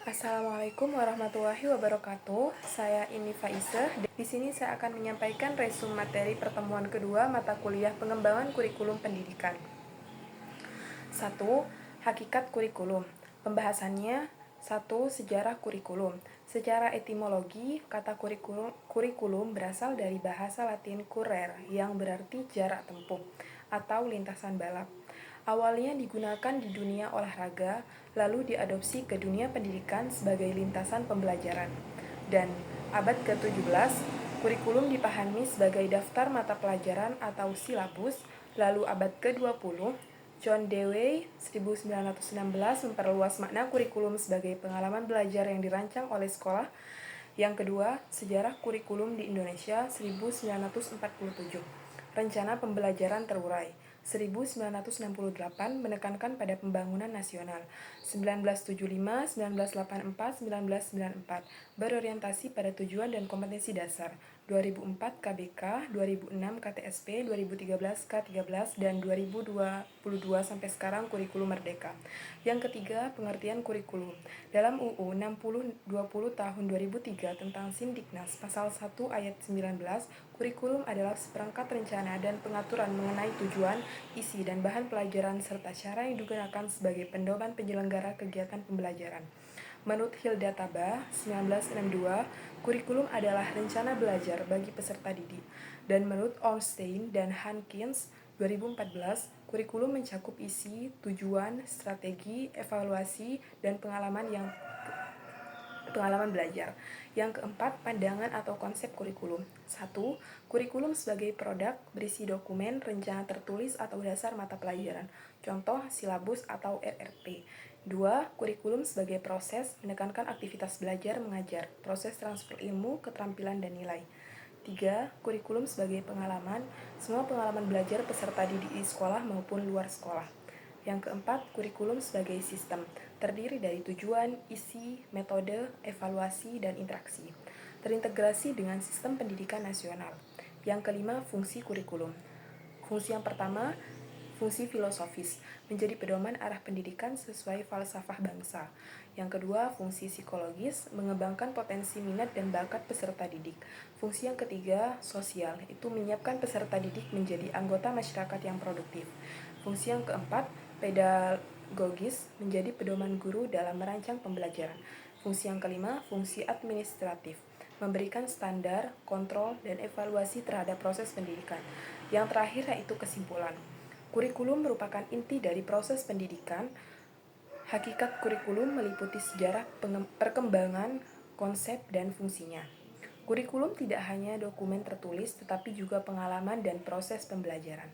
Assalamualaikum warahmatullahi wabarakatuh. Saya Ini Faizah. Di sini saya akan menyampaikan resume materi pertemuan kedua mata kuliah pengembangan kurikulum pendidikan. 1. Hakikat kurikulum. Pembahasannya 1. Sejarah kurikulum. Secara etimologi, kata kurikulum berasal dari bahasa Latin currere yang berarti jarak tempuh atau lintasan balap. Awalnya digunakan di dunia olahraga, lalu diadopsi ke dunia pendidikan sebagai lintasan pembelajaran. Dan abad ke-17, kurikulum dipahami sebagai daftar mata pelajaran atau silabus, lalu abad ke-20, John Dewey 1916 memperluas makna kurikulum sebagai pengalaman belajar yang dirancang oleh sekolah. Yang kedua, sejarah kurikulum di Indonesia 1947. Rencana pembelajaran terurai 1968 menekankan pada pembangunan nasional. 1975, 1984, 1994 berorientasi pada tujuan dan kompetensi dasar. 2004 KBK, 2006 KTSP, 2013 K13 dan 2022 sampai sekarang kurikulum merdeka. Yang ketiga, pengertian kurikulum. Dalam UU 60/20 tahun 2003 tentang Sindiknas pasal 1 ayat 19, kurikulum adalah seperangkat rencana dan pengaturan mengenai tujuan, isi, dan bahan pelajaran serta cara yang digunakan sebagai pedoman penyelenggara kegiatan pembelajaran. Menurut Hilda Tabah 1962, kurikulum adalah rencana belajar bagi peserta didik. Dan menurut Ornstein dan Hankins 2014, kurikulum mencakup isi, tujuan, strategi, evaluasi, dan pengalaman belajar. Yang keempat, pandangan atau konsep kurikulum. 1. Kurikulum sebagai produk berisi dokumen, rencana tertulis atau dasar mata pelajaran. Contoh, silabus atau RRP. 2. Kurikulum sebagai proses, menekankan aktivitas belajar mengajar, proses transfer ilmu, keterampilan, dan nilai. 3. Kurikulum sebagai pengalaman, semua pengalaman belajar peserta didik di sekolah maupun luar sekolah. Yang keempat, kurikulum sebagai sistem, terdiri dari tujuan, isi, metode, evaluasi, dan interaksi. Terintegrasi dengan sistem pendidikan nasional. Yang kelima, fungsi kurikulum. Fungsi yang pertama, fungsi filosofis, menjadi pedoman arah pendidikan sesuai falsafah bangsa. Yang kedua, fungsi psikologis, mengembangkan potensi minat dan bakat peserta didik. Fungsi yang ketiga, sosial, itu menyiapkan peserta didik menjadi anggota masyarakat yang produktif. Fungsi yang keempat, pedagogis, menjadi pedoman guru dalam merancang pembelajaran. Fungsi yang kelima, fungsi administratif, memberikan standar, kontrol, dan evaluasi terhadap proses pendidikan. Yang terakhir yaitu kesimpulan. Kurikulum merupakan inti dari proses pendidikan. Hakikat kurikulum meliputi sejarah perkembangan, konsep, dan fungsinya. Kurikulum tidak hanya dokumen tertulis, tetapi juga pengalaman dan proses pembelajaran.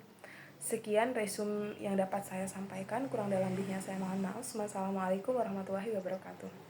Sekian resume yang dapat saya sampaikan, kurang dan lebihnya saya mohon maaf. Wassalamualaikum warahmatullahi wabarakatuh.